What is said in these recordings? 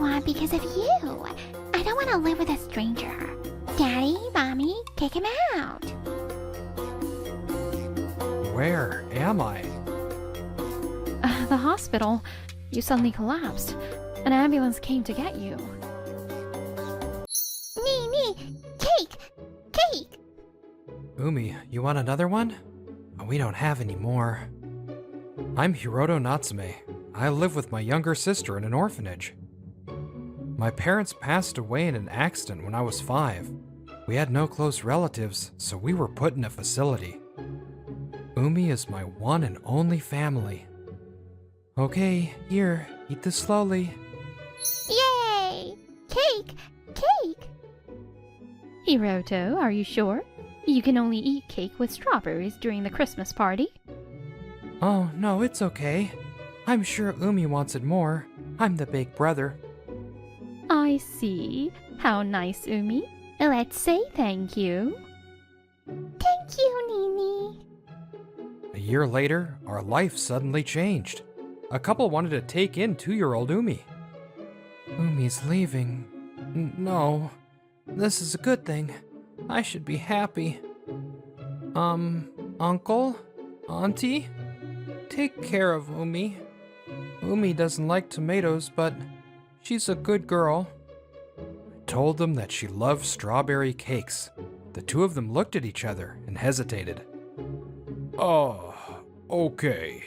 want because of you. I don't want to live with a stranger. Daddy, Mommy, kick him out. Where am I? The hospital. You suddenly collapsed. An ambulance came to get you. Nee, cake! Cake! Umi, you want another one? We don't have any more. I'm Hiroto Natsume. I live with my younger sister in an orphanage. My parents passed away in an accident when I was 5. We had no close relatives, so we were put in a facility. Umi is my one and only family. Okay, here, eat this slowly. Yay! Cake! Cake! Hiroto, are you sure? You can only eat cake with strawberries during the Christmas party. Oh, no, it's okay. I'm sure Umi wants it more. I'm the big brother. I see. How nice, Umi. Let's say thank you. Thank you, Nini. A year later, our life suddenly changed. A couple wanted to take in 2-year-old Umi. Umi's leaving. No, this is a good thing. I should be happy. Uncle? Auntie? Take care of Umi. Umi doesn't like tomatoes, but she's a good girl. I told them that she loved strawberry cakes. The two of them looked at each other and hesitated. Oh, okay.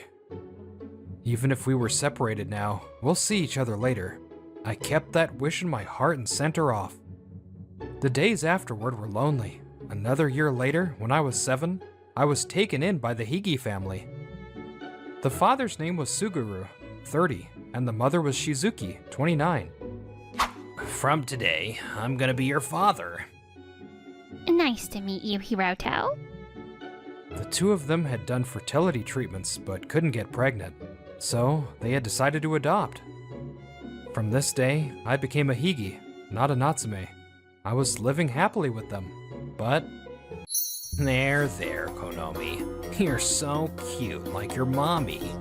Even if we were separated now, we'll see each other later. I kept that wish in my heart and sent her off. The days afterward were lonely. Another year later, when I was 7, I was taken in by the Higi family. The father's name was Suguru, 30, and the mother was Shizuki, 29. From today, I'm gonna be your father. Nice to meet you, Hiroto. The two of them had done fertility treatments but couldn't get pregnant, so they had decided to adopt. From this day, I became a Higi, not a Natsume. I was living happily with them, but... There, Konomi. You're so cute, like your mommy.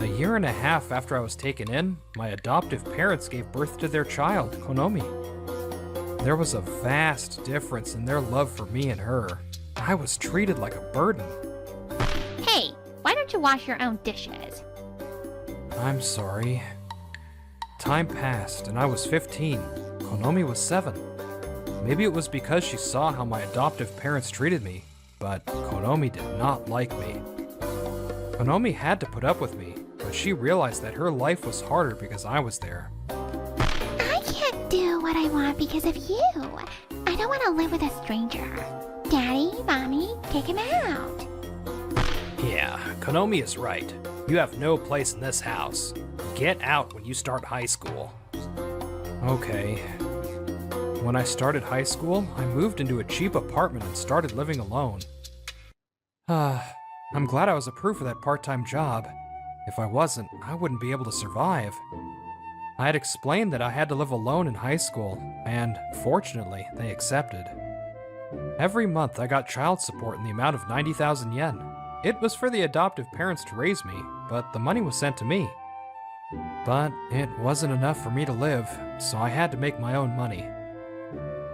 A year and a half after I was taken in, my adoptive parents gave birth to their child, Konomi. There was a vast difference in their love for me and her. I was treated like a burden. Hey, why don't you wash your own dishes? I'm sorry. Time passed and I was 15. Konomi was 7. Maybe it was because she saw how my adoptive parents treated me, but Konomi did not like me. Konomi had to put up with me, but she realized that her life was harder because I was there. I can't do what I want because of you. I don't want to live with a stranger. Daddy, Mommy, kick him out. Yeah, Konomi is right. You have no place in this house. Get out when you start high school. Okay. When I started high school, I moved into a cheap apartment and started living alone. I'm glad I was approved for that part-time job. If I wasn't, I wouldn't be able to survive. I had explained that I had to live alone in high school, and fortunately, they accepted. Every month, I got child support in the amount of 90,000 yen. It was for the adoptive parents to raise me, but the money was sent to me. But it wasn't enough for me to live, so I had to make my own money.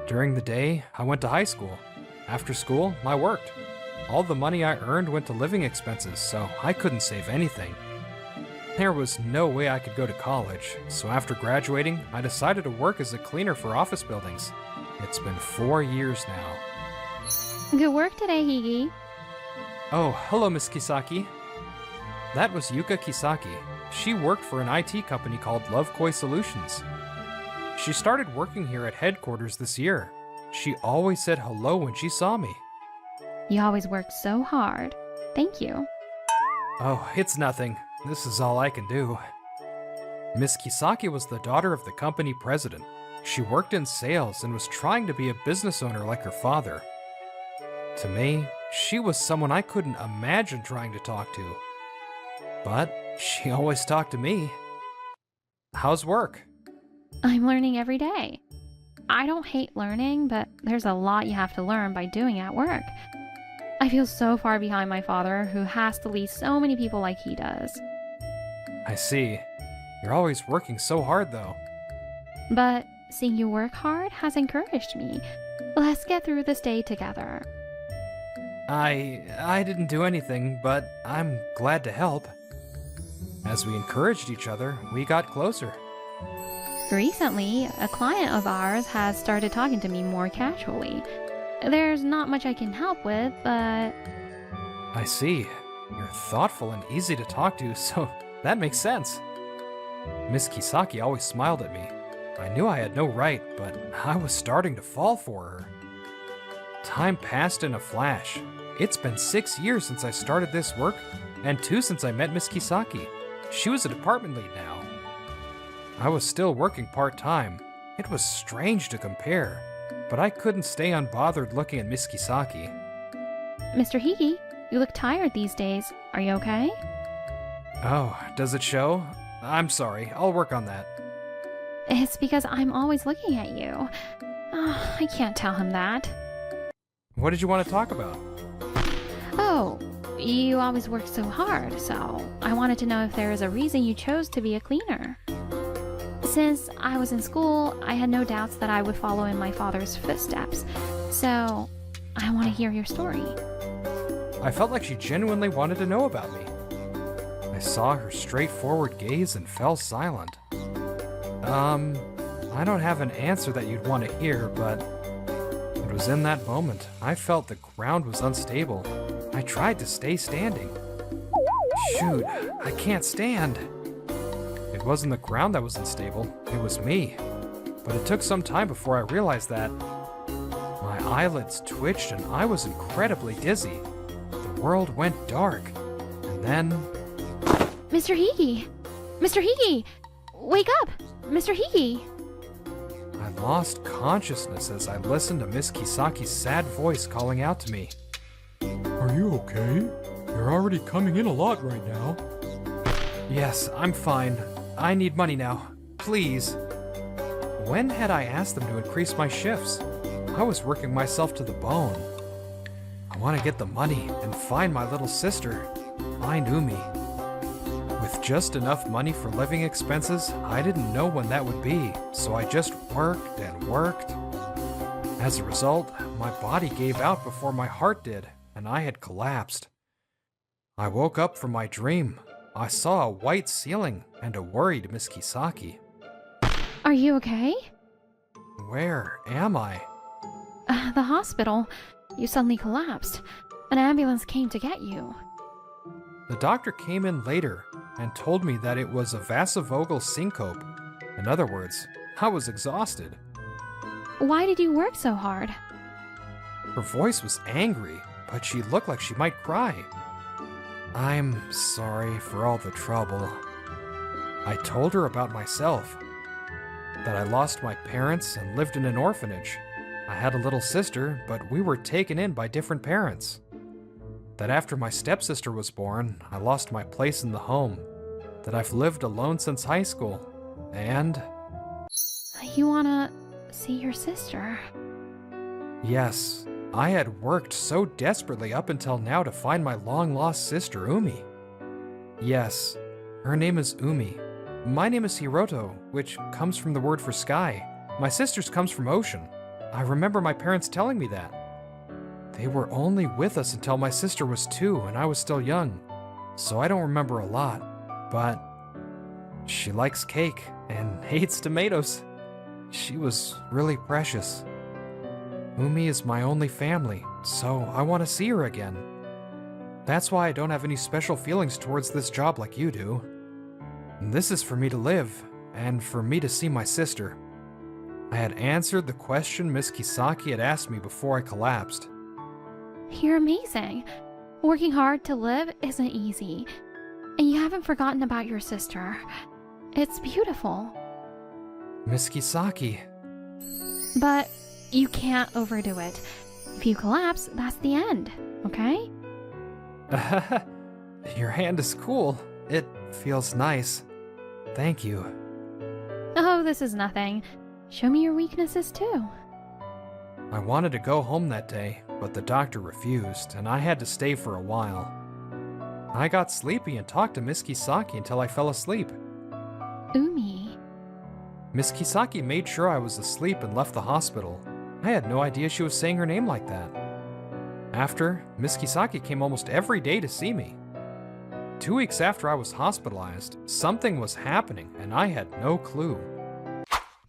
During the day, I went to high school. After school, I worked. All the money I earned went to living expenses, so I couldn't save anything. There was no way I could go to college, so after graduating, I decided to work as a cleaner for office buildings. It's been 4 years now. Good work today, Higi. Oh, hello, Miss Kisaki. That was Yuka Kisaki. She worked for an IT company called Lovekoi Solutions. She started working here at headquarters this year. She always said hello when she saw me. You always work so hard. Thank you. Oh, it's nothing. This is all I can do. Miss Kisaki was the daughter of the company president. She worked in sales and was trying to be a business owner like her father. To me, she was someone I couldn't imagine trying to talk to. But she always talked to me. How's work? I'm learning every day. I don't hate learning, but there's a lot you have to learn by doing at work. I feel so far behind my father, who has to lead so many people like he does. I see. You're always working so hard, though. But seeing you work hard has encouraged me. Let's get through this day together. I didn't do anything, but I'm glad to help. As we encouraged each other, we got closer. Recently, a client of ours has started talking to me more casually. There's not much I can help with, but I see. You're thoughtful and easy to talk to, so that makes sense. Miss Kisaki always smiled at me. I knew I had no right, but I was starting to fall for her. Time passed in a flash. It's been 6 years since I started this work, and 2 since I met Miss Kisaki. She was a department lead now. I was still working part-time. It was strange to compare, but I couldn't stay unbothered looking at Miss Kisaki. Mr. Hiki, you look tired these days. Are you okay? Oh, does it show? I'm sorry, I'll work on that. It's because I'm always looking at you. I can't tell him that. What did you want to talk about? Oh, you always work so hard, so I wanted to know if there is a reason you chose to be a cleaner. Since I was in school, I had no doubts that I would follow in my father's footsteps, so I want to hear your story. I felt like she genuinely wanted to know about me. I saw her straightforward gaze and fell silent. I don't have an answer that you'd want to hear, but it was in that moment I felt the ground was unstable. I tried to stay standing. Shoot, I can't stand. It wasn't the ground that was unstable, it was me. But it took some time before I realized that. My eyelids twitched and I was incredibly dizzy. The world went dark, and then... Mr. Hiki! Mr. Hiki! Wake up! Mr. Hiki! I lost consciousness as I listened to Miss Kisaki's sad voice calling out to me. Are you okay? You're already coming in a lot right now. Yes, I'm fine. I need money now. Please. When had I asked them to increase my shifts? I was working myself to the bone. I want to get the money and find my little sister. Find Umi. With just enough money for living expenses, I didn't know when that would be, so I just worked and worked. As a result, my body gave out before my heart did, and I had collapsed. I woke up from my dream. I saw a white ceiling and a worried Miss Kisaki. Are you okay? Where am I? The hospital. You suddenly collapsed. An ambulance came to get you. The doctor came in later and told me that it was a vasovagal syncope. In other words, I was exhausted. Why did you work so hard? Her voice was angry, but she looked like she might cry. I'm sorry for all the trouble. I told her about myself, that I lost my parents and lived in an orphanage. I had a little sister, but we were taken in by different parents. That after my stepsister was born, I lost my place in the home. That I've lived alone since high school. And... You wanna see your sister? yes, I had worked so desperately up until now to find my long-lost sister, Umi. Yes, her name is Umi. My name is Hiroto, which comes from the word for sky. My sister's comes from ocean. I remember my parents telling me that. They were only with us until my sister was 2 and I was still young, so I don't remember a lot, but she likes cake and hates tomatoes. She was really precious. Umi is my only family, so I want to see her again. That's why I don't have any special feelings towards this job like you do. This is for me to live, and for me to see my sister. I had answered the question Miss Kisaki had asked me before I collapsed. You're amazing. Working hard to live isn't easy. And you haven't forgotten about your sister. It's beautiful. Miss Kisaki. But you can't overdo it. If you collapse, that's the end, okay? Your hand is cool. It feels nice. Thank you. Oh, this is nothing. Show me your weaknesses too. I wanted to go home that day, but the doctor refused, and I had to stay for a while. I got sleepy and talked to Miss Kisaki until I fell asleep. Umi. Miss Kisaki made sure I was asleep and left the hospital. I had no idea she was saying her name like that. After, Miss Kisaki came almost every day to see me. 2 weeks after I was hospitalized, something was happening and I had no clue.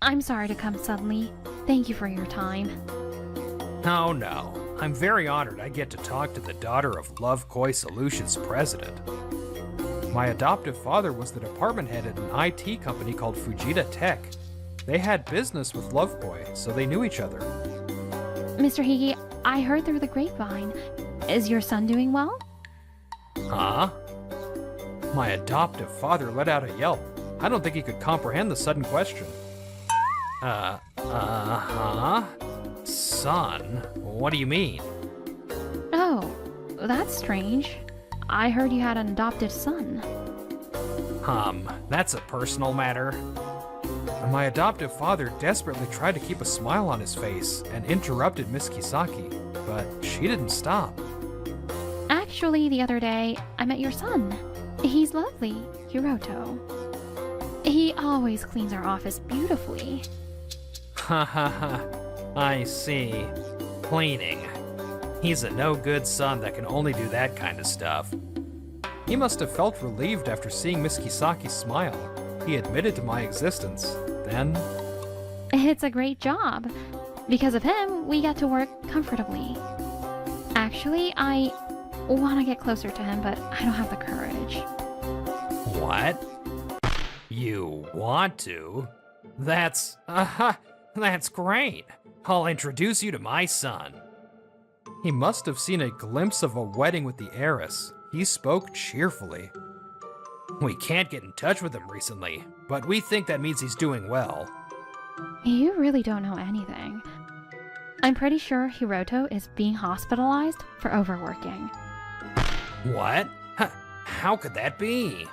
I'm sorry to come suddenly. Thank you for your time. Oh no, I'm very honored I get to talk to the daughter of Love Koi Solutions president. My adoptive father was the department head at an IT company called Fujita Tech. They had business with Love Koi, so they knew each other. Mr. Higi, I heard through the grapevine. Is your son doing well? Huh? My adoptive father let out a yelp. I don't think he could comprehend the sudden question. Huh? Son? What do you mean? Oh, that's strange. I heard you had an adopted son. That's a personal matter. My adoptive father desperately tried to keep a smile on his face and interrupted Miss Kisaki, but she didn't stop. Actually, the other day, I met your son. He's lovely, Hiroto. He always cleans our office beautifully. Ha ha ha. I see. Cleaning. He's a no-good son that can only do that kind of stuff. He must have felt relieved after seeing Miss Kisaki smile. He admitted to my existence. Then... It's a great job. Because of him, we get to work comfortably. Actually, I want to get closer to him, but I don't have the courage. What? You want to? That's great. I'll introduce you to my son. He must have seen a glimpse of a wedding with the heiress. He spoke cheerfully. We can't get in touch with him recently, but we think that means he's doing well. You really don't know anything. I'm pretty sure Hiroto is being hospitalized for overworking. What? How could that be?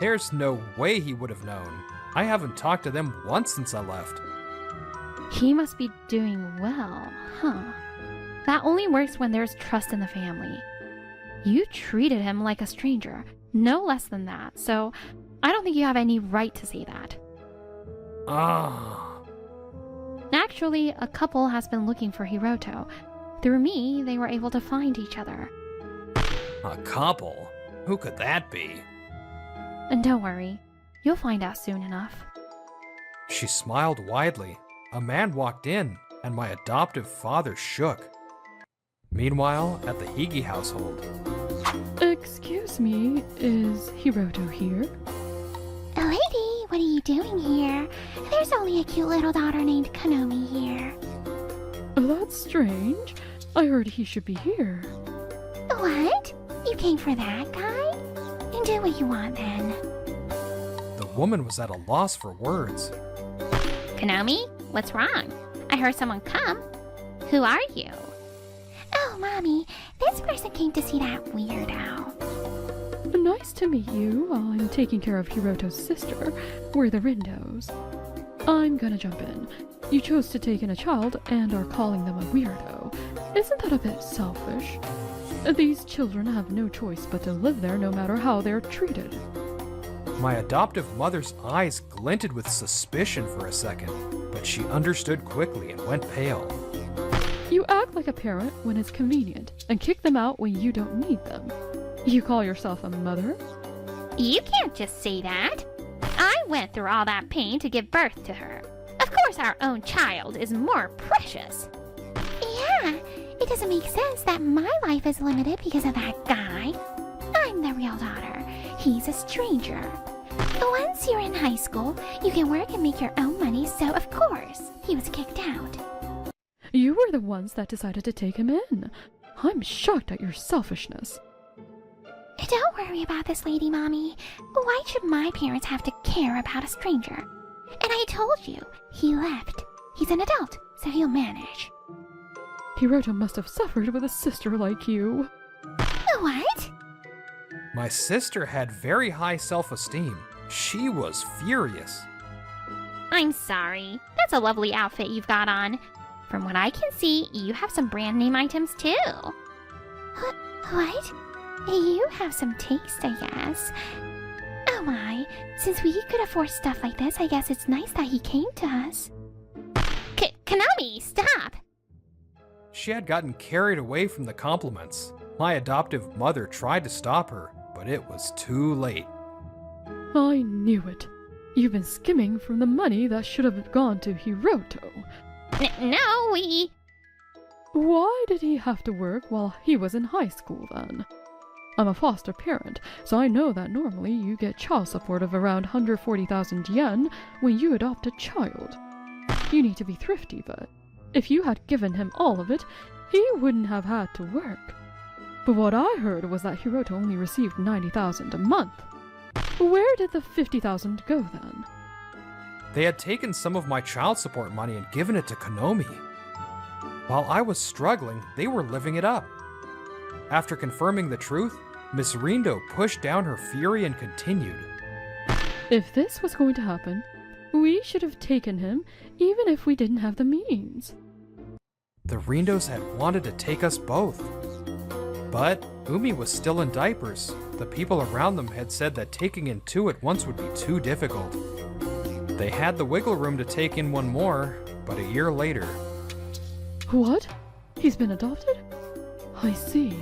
There's no way he would have known. I haven't talked to them once since I left. He must be doing well, huh? That only works when there's trust in the family. You treated him like a stranger, no less than that, so I don't think you have any right to say that. Actually, a couple has been looking for Hiroto. Through me, they were able to find each other. A couple? Who could that be? And don't worry, you'll find out soon enough. She smiled widely. A man walked in, and my adoptive father shook. Meanwhile, at the Higi household... Excuse me, is Hiroto here? Lady, what are you doing here? There's only a cute little daughter named Konomi here. That's strange. I heard he should be here. What? You came for that guy? Do what you want then. The woman was at a loss for words. Konomi, what's wrong? I heard someone come. Who are you? Oh, Mommy, this person came to see that weirdo. Nice to meet you. I'm taking care of Hiroto's sister. We're the Rindos. I'm gonna jump in. You chose to take in a child and are calling them a weirdo. Isn't that a bit selfish? These children have no choice but to live there no matter how they're treated. My adoptive mother's eyes glinted with suspicion for a second, but she understood quickly and went pale. You act like a parent when it's convenient and kick them out when you don't need them. You call yourself a mother? You can't just say that. I went through all that pain to give birth to her. Of course our own child is more precious. Yeah, it doesn't make sense that my life is limited because of that guy. I'm the real daughter. He's a stranger. Once you're in high school, you can work and make your own money, so of course, he was kicked out. You were the ones that decided to take him in. I'm shocked at your selfishness. Don't worry about this lady, Mommy. Why should my parents have to care about a stranger? And I told you, he left. He's an adult, so he'll manage. Hiroto must have suffered with a sister like you. What? My sister had very high self-esteem. She was furious. I'm sorry. That's a lovely outfit you've got on. From what I can see, you have some brand name items too. What? You have some taste, I guess. Oh my, since we could afford stuff like this, I guess it's nice that he came to us. Konami, stop! She had gotten carried away from the compliments. My adoptive mother tried to stop her, but it was too late. I knew it. You've been skimming from the money that should have gone to Hiroto. No, we... Why did he have to work while he was in high school then? I'm a foster parent, so I know that normally you get child support of around 140,000 yen when you adopt a child. You need to be thrifty, but if you had given him all of it, he wouldn't have had to work. But what I heard was that Hiroto only received 90,000 a month. Where did the 50,000 go then? They had taken some of my child support money and given it to Konomi. While I was struggling, they were living it up. After confirming the truth, Miss Rindo pushed down her fury and continued. If this was going to happen, we should have taken him even if we didn't have the means. The Rindos had wanted to take us both. But Umi was still in diapers. The people around them had said that taking in two at once would be too difficult. They had the wiggle room to take in one more, but a year later. What? He's been adopted? I see.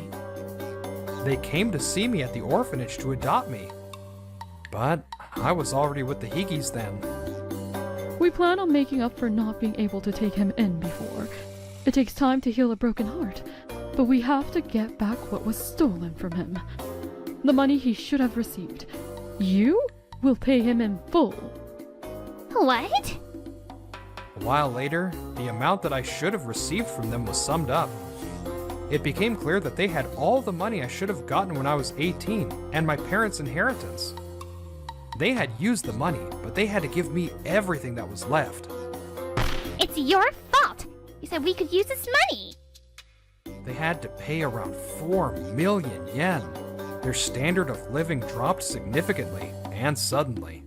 They came to see me at the orphanage to adopt me. But I was already with the Higis then. We plan on making up for not being able to take him in before. It takes time to heal a broken heart, but we have to get back what was stolen from him. The money he should have received. You will pay him in full. What? A while later, the amount that I should have received from them was summed up. It became clear that they had all the money I should have gotten when I was 18 and my parents' inheritance. They had used the money, but they had to give me everything that was left. It's your fault! You said we could use this money! They had to pay around 4 million yen. Their standard of living dropped significantly and suddenly.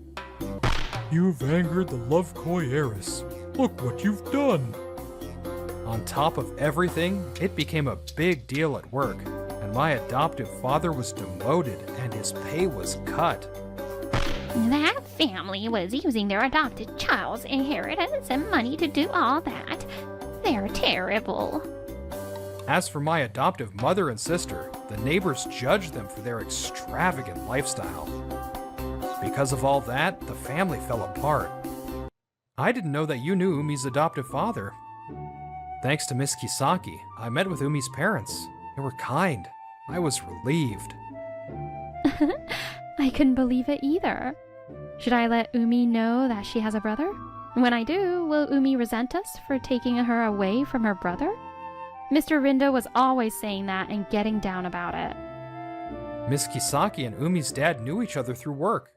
You've angered the love koi heiress. Look what you've done. On top of everything, it became a big deal at work, and my adoptive father was demoted and his pay was cut. That family was using their adopted child's inheritance and money to do all that. They're terrible. As for my adoptive mother and sister, the neighbors judged them for their extravagant lifestyle. Because of all that, the family fell apart. I didn't know that you knew Umi's adoptive father. Thanks to Miss Kisaki, I met with Umi's parents. They were kind. I was relieved. I couldn't believe it either. Should I let Umi know that she has a brother? When I do, will Umi resent us for taking her away from her brother? Mr. Rindo was always saying that and getting down about it. Miss Kisaki and Umi's dad knew each other through work.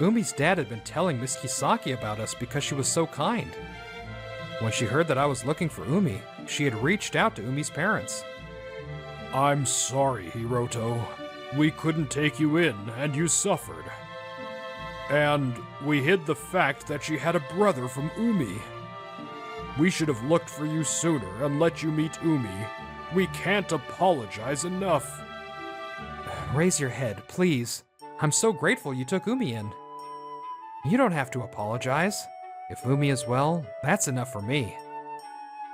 Umi's dad had been telling Miss Kisaki about us because she was so kind. When she heard that I was looking for Umi, she had reached out to Umi's parents. I'm sorry, Hiroto. We couldn't take you in, and you suffered. And we hid the fact that she had a brother from Umi. We should have looked for you sooner and let you meet Umi. We can't apologize enough. Raise your head, please. I'm so grateful you took Umi in. You don't have to apologize. If Umi is well, that's enough for me.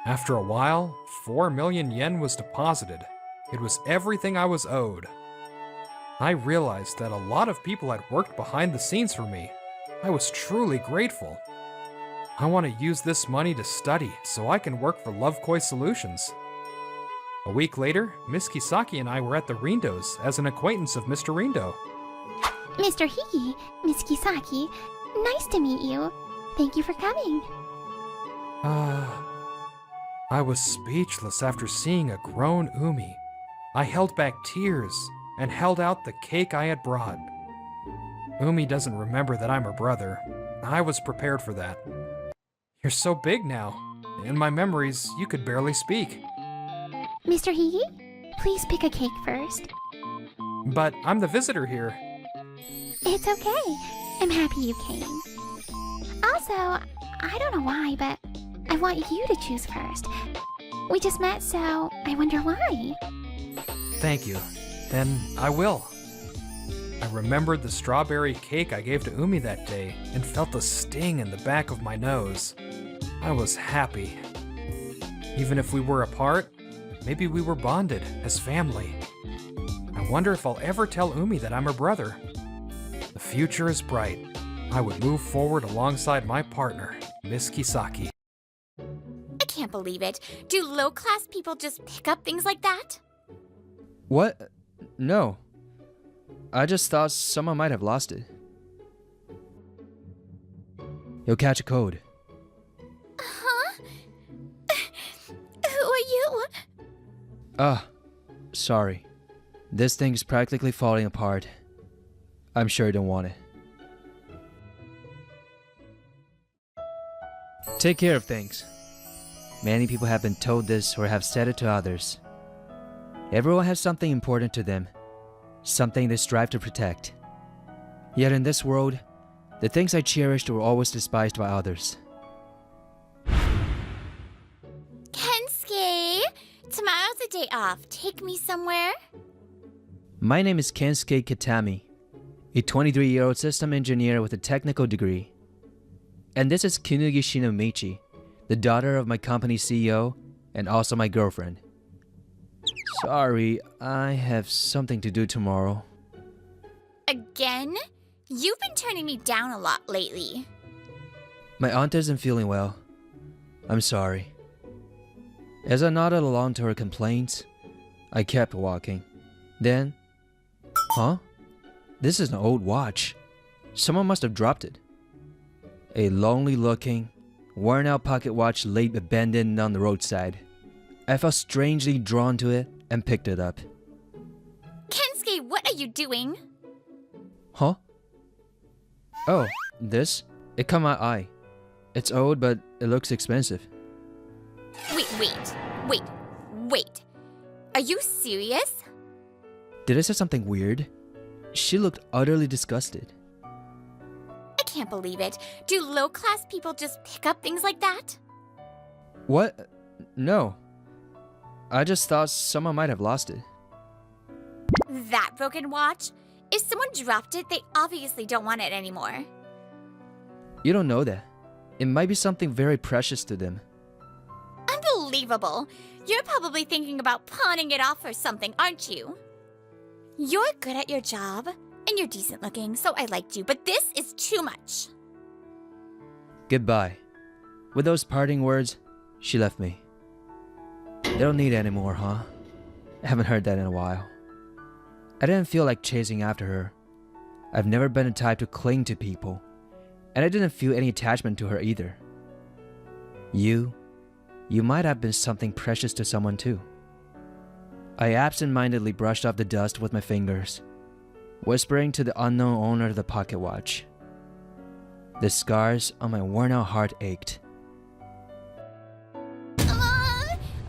After a while, 4 million yen was deposited. It was everything I was owed. I realized that a lot of people had worked behind the scenes for me. I was truly grateful. I want to use this money to study so I can work for Love Koi Solutions. A week later, Miss Kisaki and I were at the Rindos as an acquaintance of Mr. Rindo. Mr. Higi, Miss Kisaki, nice to meet you. Thank you for coming. I was speechless after seeing a grown Umi. I held back tears and held out the cake I had brought. Umi doesn't remember that I'm her brother. I was prepared for that. You're so big now. In my memories, you could barely speak. Mr. Higi, please pick a cake first. But I'm the visitor here. It's okay. I'm happy you came. Also, I don't know why, but I want you to choose first. We just met, so I wonder why. Thank you. Then I will. I remembered the strawberry cake I gave to Umi that day and felt a sting in the back of my nose. I was happy. Even if we were apart, maybe we were bonded as family. I wonder if I'll ever tell Umi that I'm her brother. The future is bright. I would move forward alongside my partner, Miss Kisaki. I can't believe it. Do low-class people just pick up things like that? What? No. I just thought someone might have lost it. You'll catch a cold. Huh? Who are you? Sorry. This thing's practically falling apart. I'm sure you don't want it. Take care of things. Many people have been told this or have said it to others. Everyone has something important to them, something they strive to protect. Yet in this world, the things I cherished were always despised by others. Kensuke! Tomorrow's a day off. Take me somewhere? My name is Kensuke Kitami, a 23-year-old system engineer with a technical degree. And this is Kinugi Shinomichi, the daughter of my company's CEO and also my girlfriend. Sorry, I have something to do tomorrow. Again? You've been turning me down a lot lately. My aunt isn't feeling well. I'm sorry. As I nodded along to her complaints, I kept walking. Then, this is an old watch. Someone must have dropped it. A lonely-looking, worn-out pocket watch lay abandoned on the roadside. I felt strangely drawn to it and picked it up. Kensuke, what are you doing? Huh? Oh, this? It caught my eye. It's old, but it looks expensive. Wait. Are you serious? Did I say something weird? She looked utterly disgusted. I can't believe it. Do low-class people just pick up things like that? What? No. I just thought someone might have lost it. That broken watch? If someone dropped it, they obviously don't want it anymore. You don't know that. It might be something very precious to them. Unbelievable. You're probably thinking about pawning it off or something, aren't you? You're good at your job, and you're decent looking, so I liked you, but this is too much. Goodbye. With those parting words, she left me. They don't need it anymore, huh? I haven't heard that in a while. I didn't feel like chasing after her. I've never been the type to cling to people, and I didn't feel any attachment to her either. You might have been something precious to someone too. I absent-mindedly brushed off the dust with my fingers, whispering to the unknown owner of the pocket watch. The scars on my worn-out heart ached.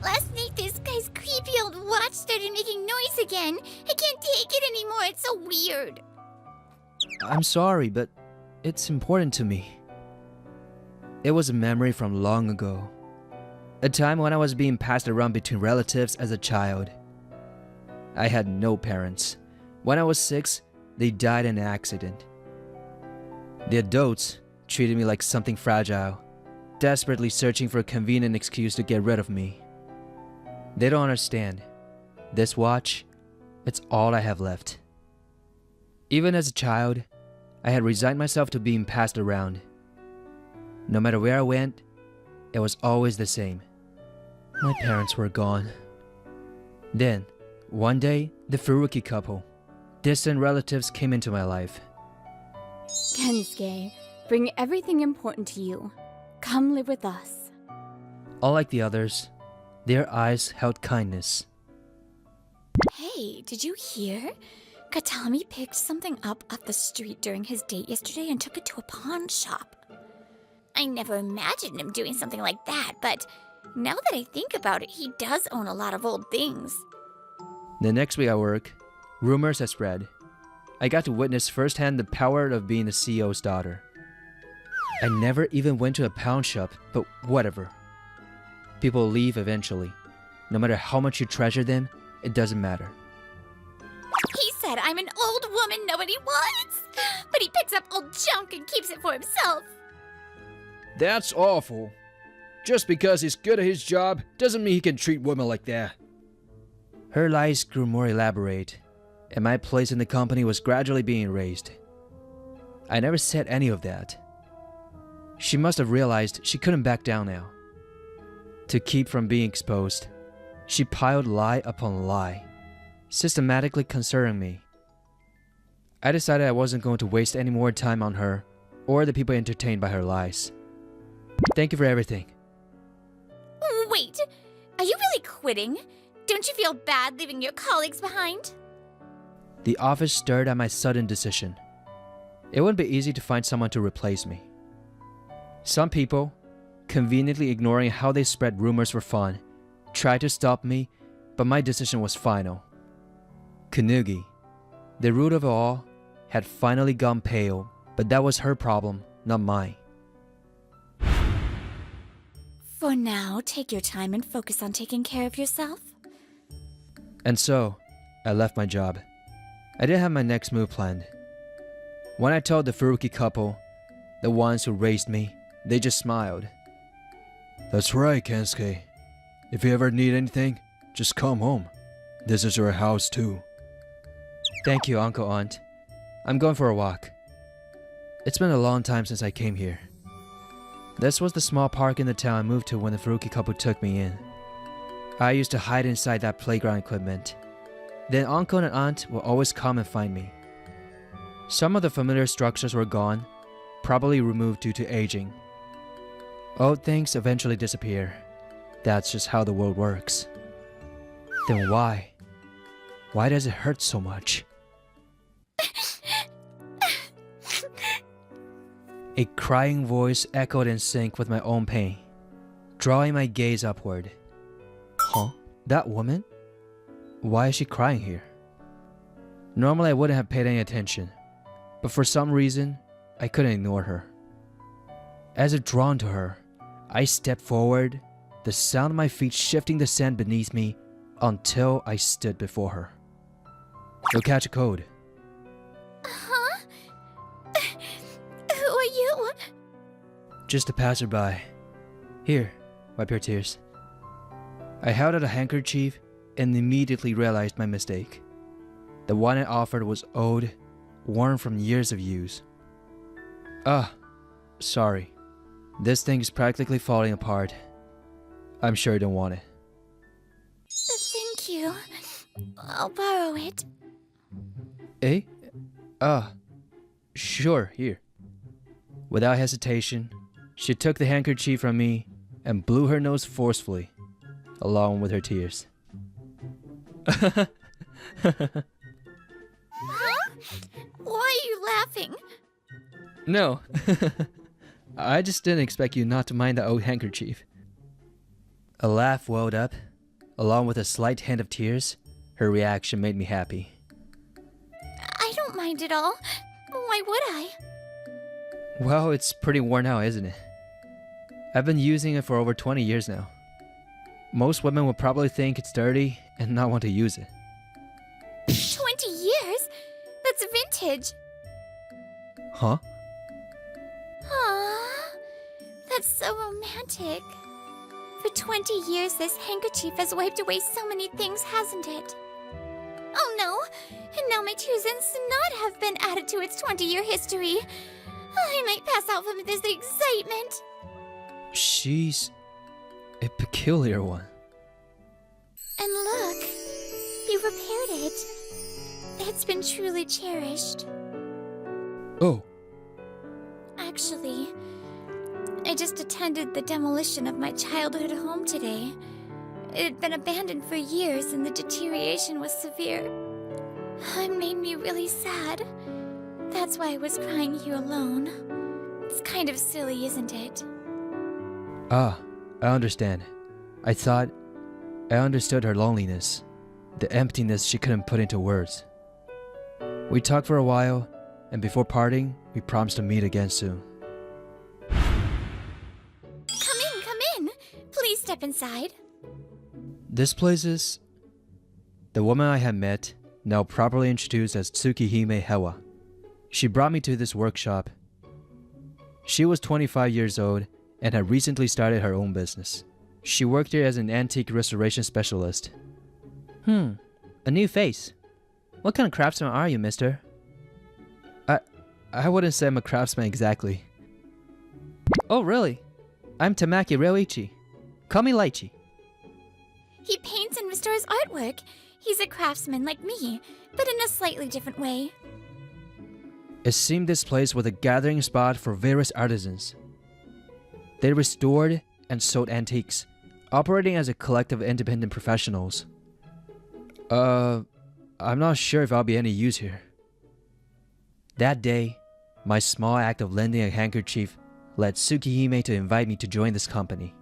Last night this guy's creepy old watch started making noise again. I can't take it anymore, it's so weird. I'm sorry, but it's important to me. It was a memory from long ago. A time when I was being passed around between relatives as a child. I had no parents. When I was 6, they died in an accident. The adults treated me like something fragile, desperately searching for a convenient excuse to get rid of me. They don't understand. This watch, it's all I have left. Even as a child, I had resigned myself to being passed around. No matter where I went, it was always the same. My parents were gone. Then, one day, the Furuki couple, distant relatives, came into my life. Kensuke, bring everything important to you. Come live with us. Unlike the others, their eyes held kindness. Hey, did you hear? Katami picked something up off the street during his date yesterday and took it to a pawn shop. I never imagined him doing something like that, but now that I think about it, he does own a lot of old things. The next week at work, rumors had spread. I got to witness firsthand the power of being the CEO's daughter. I never even went to a pawn shop, but whatever. People leave eventually. No matter how much you treasure them, it doesn't matter. He said I'm an old the woman nobody wants. But he picks up old junk and keeps it for himself. That's awful. Just because he's good at his job doesn't mean he can treat women like that. Her lies grew more elaborate, and my place in the company was gradually being raised. I never said any of that. She must have realized she couldn't back down now. To keep from being exposed, she piled lie upon lie, systematically concerning me. I decided I wasn't going to waste any more time on her or the people entertained by her lies. Thank you for everything. Wait, are you really quitting? Don't you feel bad leaving your colleagues behind? The office stared at my sudden decision. It wouldn't be easy to find someone to replace me. Some people, conveniently ignoring how they spread rumors for fun, tried to stop me, but my decision was final. Kanugi, the root of it all, had finally gone pale, but that was her problem, not mine. For now, take your time and focus on taking care of yourself. And so, I left my job. I didn't have my next move planned. When I told the Furuki couple, the ones who raised me, they just smiled. That's right, Kensuke. If you ever need anything, just come home. This is your house too. Thank you, Uncle Aunt. I'm going for a walk. It's been a long time since I came here. This was the small park in the town I moved to when the Furuki couple took me in. I used to hide inside that playground equipment. Then Uncle and Aunt would always come and find me. Some of the familiar structures were gone, probably removed due to aging. Old things eventually disappear. That's just how the world works. Then why? Why does it hurt so much? A crying voice echoed in sync with my own pain, drawing my gaze upward. Huh? That woman? Why is she crying here? Normally I wouldn't have paid any attention, but for some reason, I couldn't ignore her. As if drawn to her, I stepped forward, the sound of my feet shifting the sand beneath me until I stood before her. You'll catch a cold. Huh? Who are you? Just a passerby. Here, wipe your tears. I held out a handkerchief and immediately realized my mistake. The one I offered was old, worn from years of use. Sorry. This thing is practically falling apart. I'm sure you don't want it. Thank you. I'll borrow it. Eh? Sure, here. Without hesitation, she took the handkerchief from me and blew her nose forcefully, along with her tears. Huh? Why are you laughing? No. I just didn't expect you not to mind the old handkerchief. A laugh welled up, along with a slight hint of tears. Her reaction made me happy. I don't mind at all. Why would I? Well, it's pretty worn out, isn't it? I've been using it for over 20 years now. Most women would probably think it's dirty and not want to use it. 20 years? That's vintage. Huh? Aww, that's so romantic. For 20 years, this handkerchief has wiped away so many things, hasn't it? Oh no, and now my 2 cents not have been added to its 20-year history. I might pass out from this excitement. She's a peculiar one. And look, you repaired it. It's been truly cherished. Oh, Actually, I just attended the demolition of my childhood home today. It had been abandoned for years and the deterioration was severe. It made me really sad. That's why I was crying here alone. It's kind of silly, isn't it? I understand. I thought I understood her loneliness, the emptiness she couldn't put into words. We talked for a while, and before parting, we promised to meet again soon. Come in. Please step inside. This place is... The woman I had met now properly introduced as Tsukihime Hewa. She brought me to this workshop. She was 25 years old and had recently started her own business. She worked here as an antique restoration specialist. A new face. What kind of craftsman are you, mister? I wouldn't say I'm a craftsman exactly. Oh, really? I'm Tamaki Ryoichi. Call me Lychee. He paints and restores artwork. He's a craftsman like me, but in a slightly different way. It seemed this place was a gathering spot for various artisans. They restored and sold antiques, operating as a collective of independent professionals. I'm not sure if I'll be any use here. That day, my small act of lending a handkerchief led Tsukihime to invite me to join this company.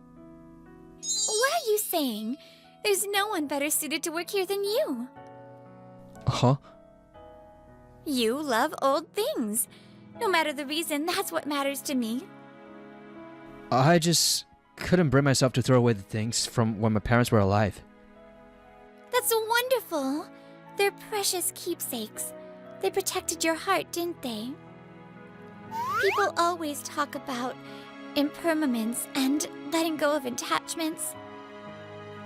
What are you saying? There's no one better suited to work here than you. Huh? You love old things. No matter the reason, that's what matters to me. I just couldn't bring myself to throw away the things from when my parents were alive. That's wonderful. They're precious keepsakes. They protected your heart, didn't they? People always talk about impermanence and letting go of attachments.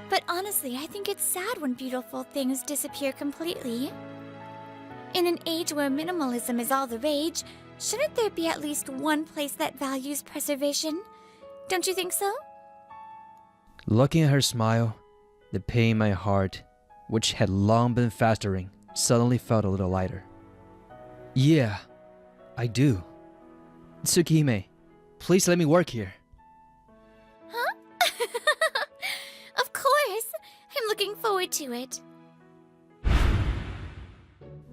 But honestly, I think it's sad when beautiful things disappear completely. In an age where minimalism is all the rage, shouldn't there be at least one place that values preservation? Don't you think so? Looking at her smile, the pain in my heart, which had long been festering, suddenly felt a little lighter. Yeah, I do. Tsukihime, please let me work here. Huh? Of course. I'm looking forward to it.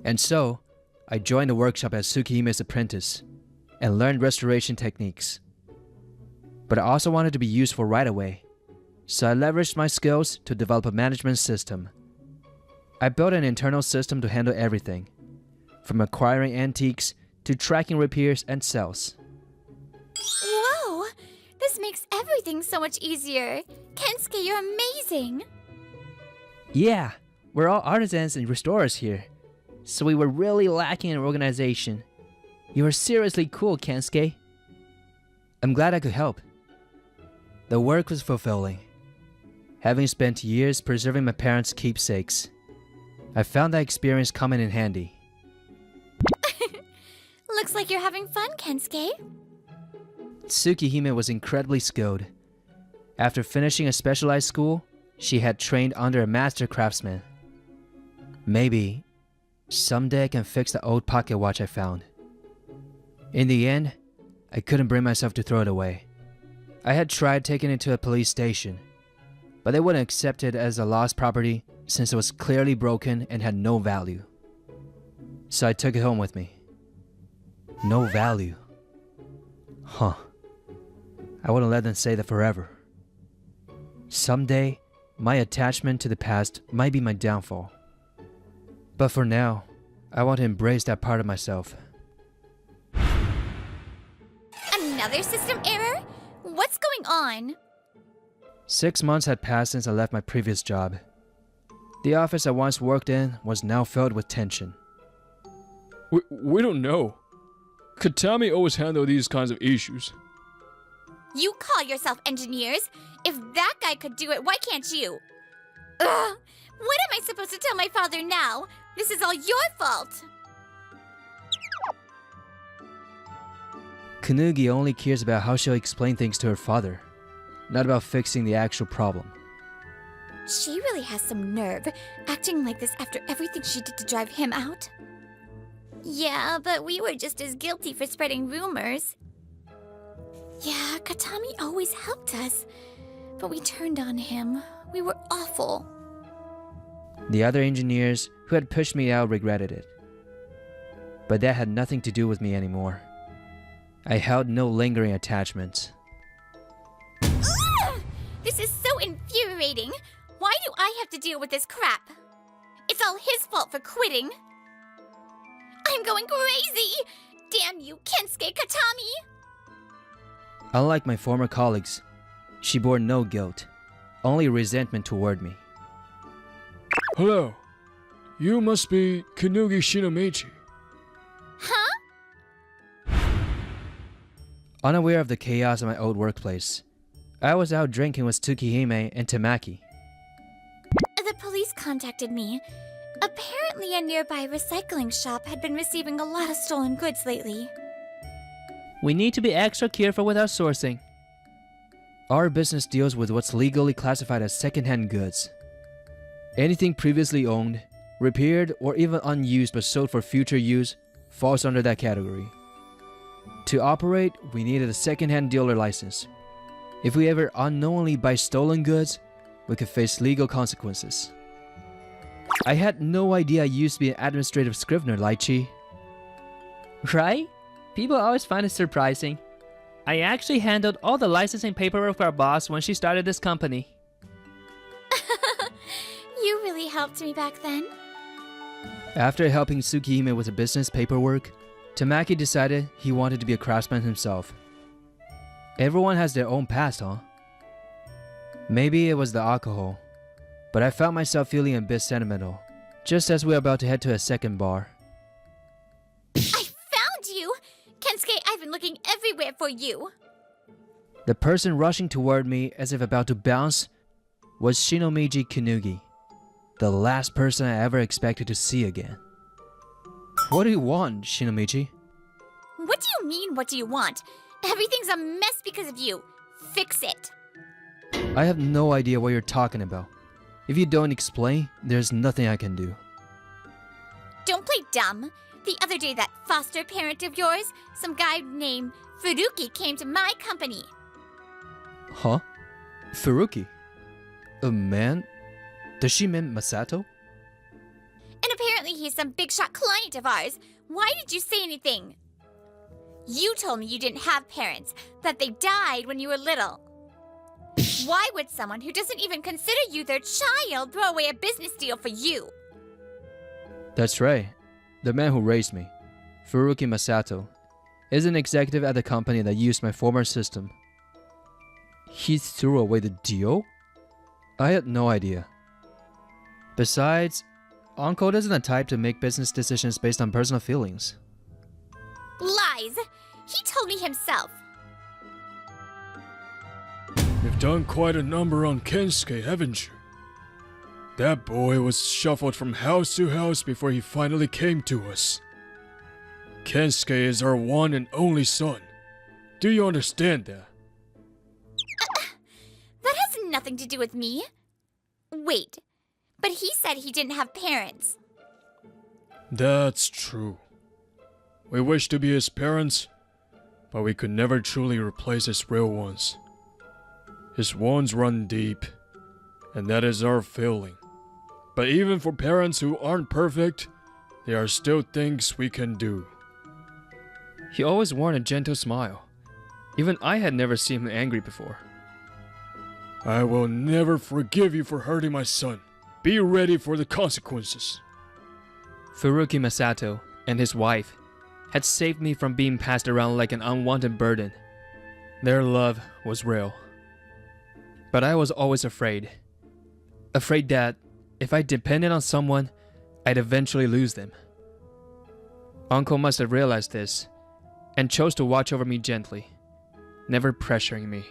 And so, I joined the workshop as Tsukihime's apprentice and learned restoration techniques. But I also wanted to be useful right away, so I leveraged my skills to develop a management system. I built an internal system to handle everything, from acquiring antiques to tracking repairs and sales. Whoa! This makes everything so much easier. Kensuke, you're amazing! Yeah, we're all artisans and restorers here, so we were really lacking in organization. You are seriously cool, Kensuke. I'm glad I could help. The work was fulfilling. Having spent years preserving my parents' keepsakes, I found that experience coming in handy. Looks like you're having fun, Kensuke. Tsukihime was incredibly skilled. After finishing a specialized school, she had trained under a master craftsman. Maybe someday I can fix the old pocket watch I found. In the end, I couldn't bring myself to throw it away. I had tried taking it to a police station, but they wouldn't accept it as a lost property since it was clearly broken and had no value. So I took it home with me. No value. Huh. I wouldn't let them say that forever. Someday, my attachment to the past might be my downfall. But for now, I want to embrace that part of myself. Another system error? What's going on? 6 months had passed since I left my previous job. The office I once worked in was now filled with tension. We don't know. Katami always handle these kinds of issues. You call yourself engineers? If that guy could do it, why can't you? Ugh! What am I supposed to tell my father now? This is all your fault! Kanugi only cares about how she'll explain things to her father, not about fixing the actual problem. She really has some nerve, acting like this after everything she did to drive him out. Yeah, but we were just as guilty for spreading rumors. Yeah, Katami always helped us, but we turned on him. We were awful. The other engineers who had pushed me out regretted it. But that had nothing to do with me anymore. I held no lingering attachments. Ugh! This is so infuriating. Why do I have to deal with this crap? It's all his fault for quitting. I'm going crazy! Damn you, Kensuke Katami! Unlike my former colleagues, she bore no guilt, only resentment toward me. Hello. You must be Kanugi Shinomichi. Unaware of the chaos of my old workplace, I was out drinking with Tsukihime and Tamaki. The police contacted me. Apparently, a nearby recycling shop had been receiving a lot of stolen goods lately. We need to be extra careful with our sourcing. Our business deals with what's legally classified as secondhand goods. Anything previously owned, repaired, or even unused but sold for future use falls under that category. To operate, we needed a secondhand dealer license. If we ever unknowingly buy stolen goods, we could face legal consequences. I had no idea I used to be an administrative scrivener, Lychee. Right? People always find it surprising. I actually handled all the licensing paperwork for our boss when she started this company. You really helped me back then. After helping Tsukihime with the business paperwork, Tamaki decided he wanted to be a craftsman himself. Everyone has their own past, huh? Maybe it was the alcohol, but I found myself feeling a bit sentimental, just as we were about to head to a second bar. I found you! Kensuke, I've been looking everywhere for you. The person rushing toward me as if about to bounce was Shinomiji Kanugi, the last person I ever expected to see again. What do you want, Shinomiji? What do you mean, what do you want? Everything's a mess because of you. Fix it. I have no idea what you're talking about. If you don't explain, there's nothing I can do. Don't play dumb. The other day, that foster parent of yours, some guy named Furuki, came to my company. Huh? Furuki? A man? Does she mean Masato? And apparently he's some big shot client of ours. Why did you say anything? You told me you didn't have parents, that they died when you were little. Why would someone who doesn't even consider you their child throw away a business deal for you? That's right. The man who raised me, Furuki Masato, is an executive at the company that used my former system. He threw away the deal? I had no idea. Besides, Uncle isn't the type to make business decisions based on personal feelings. Lies! He told me himself. You've done quite a number on Kensuke, haven't you? That boy was shuffled from house to house before he finally came to us. Kensuke is our one and only son. Do you understand that? That has nothing to do with me. Wait, but he said he didn't have parents. That's true. We wish to be his parents, but we could never truly replace his real ones. His wounds run deep, and that is our failing. But even for parents who aren't perfect, there are still things we can do. He always wore a gentle smile. Even I had never seen him angry before. I will never forgive you for hurting my son. Be ready for the consequences. Furuki Masato and his wife had saved me from being passed around like an unwanted burden. Their love was real. But I was always afraid. Afraid that if I depended on someone, I'd eventually lose them. Uncle must have realized this and chose to watch over me gently, never pressuring me.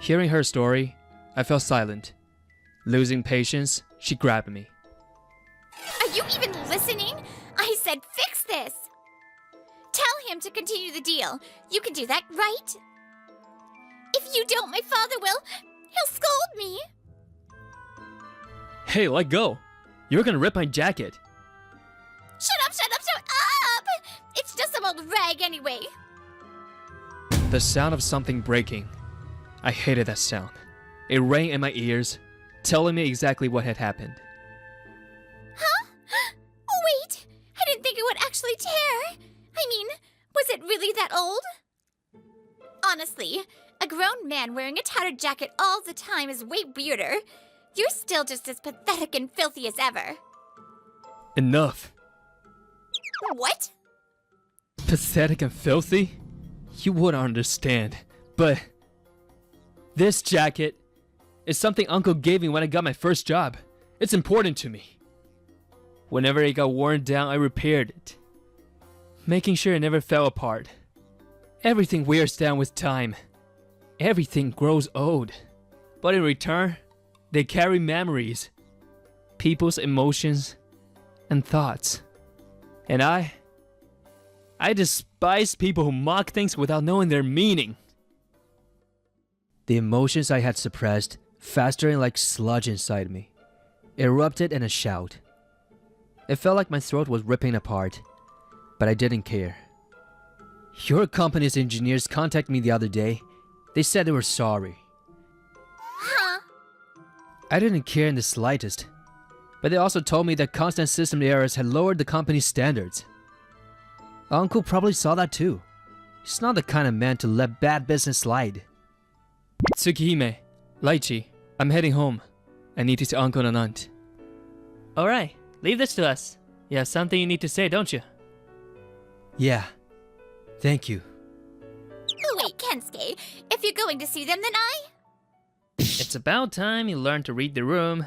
Hearing her story, I fell silent. Losing patience, she grabbed me. Are you even listening? I said fix this. Tell him to continue the deal. You can do that, right? If you don't, my father will. He'll scold me. Hey, let go! You're gonna rip my jacket! Shut up, shut up, shut up! It's just some old rag anyway. The sound of something breaking. I hated that sound. It rang in my ears, telling me exactly what had happened. Huh? Wait, I didn't think it would actually tear. I mean, was it really that old? Honestly, a grown man wearing a tattered jacket all the time is way weirder. You're still just as pathetic and filthy as ever. Enough! What? Pathetic and filthy? You wouldn't understand, but this jacket is something Uncle gave me when I got my first job. It's important to me. Whenever it got worn down, I repaired it, making sure it never fell apart. Everything wears down with time. Everything grows old. But in return, they carry memories, people's emotions, and thoughts. And I despise people who mock things without knowing their meaning. The emotions I had suppressed, festering like sludge inside me, erupted in a shout. It felt like my throat was ripping apart, but I didn't care. Your company's engineers contacted me the other day. They said they were sorry. Huh? I didn't care in the slightest, but they also told me that constant system errors had lowered the company's standards. Uncle probably saw that too. He's not the kind of man to let bad business slide. Tsukihime, Laichi, I'm heading home. I need to see Uncle and Aunt. Alright, leave this to us. You have something you need to say, don't you? Yeah, thank you. Wait, Kensuke, if you're going to see them, then It's about time you learn to read the room.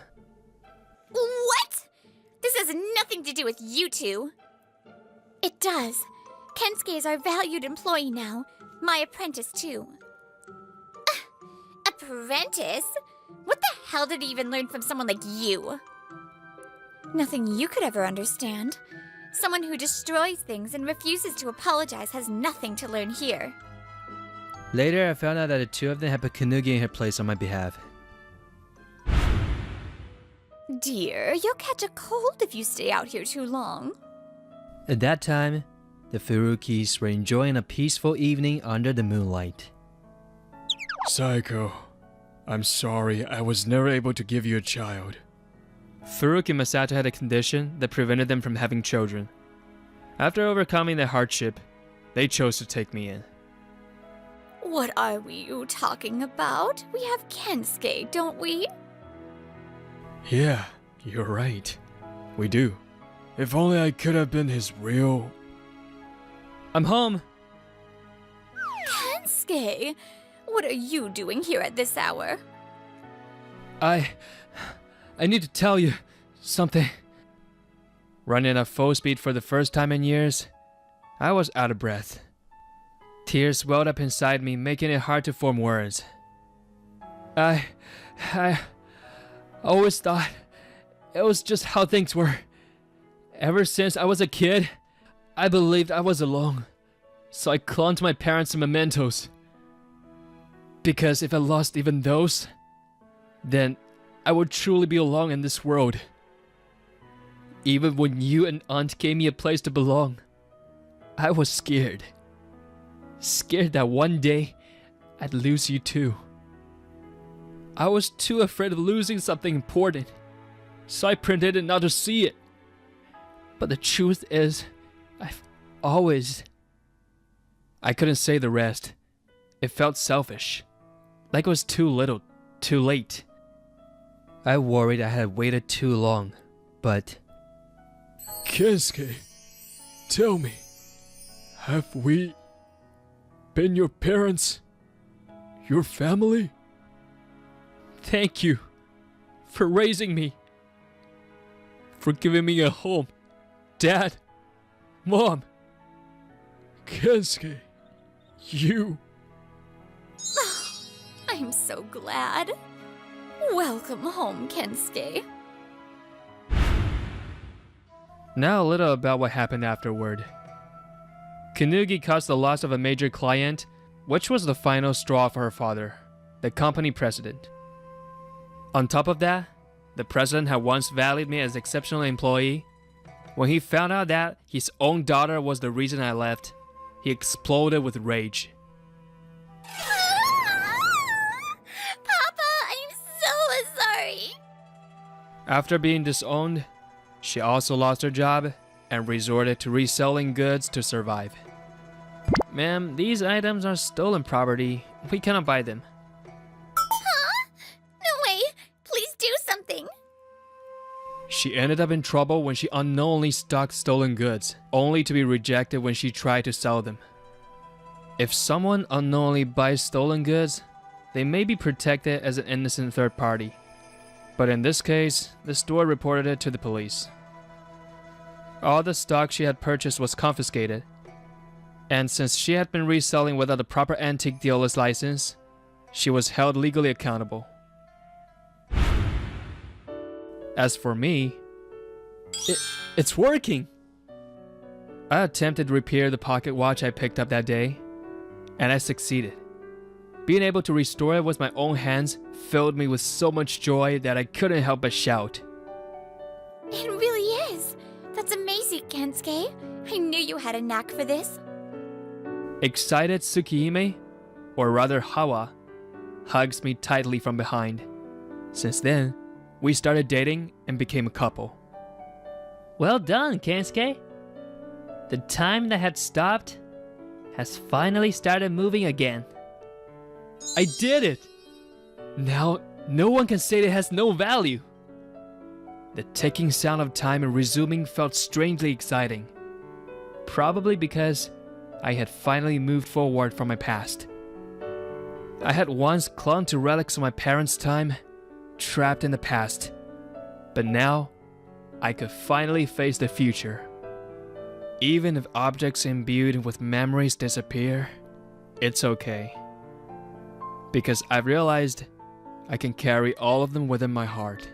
What? This has nothing to do with you two. It does. Kensuke is our valued employee now. My apprentice, too. Apprentice? What the hell did he even learn from someone like you? Nothing you could ever understand. Someone who destroys things and refuses to apologize has nothing to learn here. Later, I found out that the two of them had put Kanugi in her place on my behalf. Dear, you'll catch a cold if you stay out here too long. At that time, the Furukis were enjoying a peaceful evening under the moonlight. Saiko, I'm sorry I was never able to give you a child. Furuki and Masato had a condition that prevented them from having children. After overcoming their hardship, they chose to take me in. What are you talking about? We have Kensuke, don't we? Yeah, you're right. We do. If only I could have been his real... I'm home! Kensuke, what are you doing here at this hour? I need to tell you something. Running at full speed for the first time in years, I was out of breath. Tears welled up inside me, making it hard to form words. I always thought it was just how things were. Ever since I was a kid, I believed I was alone. So I clung to my parents' mementos. Because if I lost even those, then I would truly be alone in this world. Even when you and Aunt gave me a place to belong, I was scared. Scared that one day I'd lose you too. I was too afraid of losing something important, so I pretended not to see it. But the truth is, I couldn't say the rest. It felt selfish. Like it was too little, too late. I worried I had waited too long, but... Kensuke, tell me, have we been your parents? Your family? Thank you for raising me. For giving me a home. Dad, Mom. Kensuke, you... I'm so glad. Welcome home, Kensuke. Now a little about what happened afterward. Kanugi caused the loss of a major client, which was the final straw for her father, the company president. On top of that, the president had once valued me as an exceptional employee. When he found out that his own daughter was the reason I left, he exploded with rage. Papa, I'm so sorry. After being disowned, she also lost her job and resorted to reselling goods to survive. Ma'am, these items are stolen property. We cannot buy them. Huh? No way. Please do something. She ended up in trouble when she unknowingly stocked stolen goods, only to be rejected when she tried to sell them. If someone unknowingly buys stolen goods, they may be protected as an innocent third party. But in this case, the store reported it to the police. All the stock she had purchased was confiscated, and since she had been reselling without a proper antique dealer's license, she was held legally accountable. As for me, it's working! I attempted to repair the pocket watch I picked up that day, and I succeeded. Being able to restore it with my own hands filled me with so much joy that I couldn't help but shout. It really is. That's amazing, Kensuke. I knew you had a knack for this. Excited Tsukihime, or rather Hawa, hugs me tightly from behind. Since then, we started dating and became a couple. Well done, Kensuke. The time that had stopped has finally started moving again. I did it! Now, no one can say it has no value. The ticking sound of time and resuming felt strangely exciting. Probably because I had finally moved forward from my past. I had once clung to relics of my parents' time, trapped in the past. But now, I could finally face the future. Even if objects imbued with memories disappear, it's okay. Because I've realized I can carry all of them within my heart.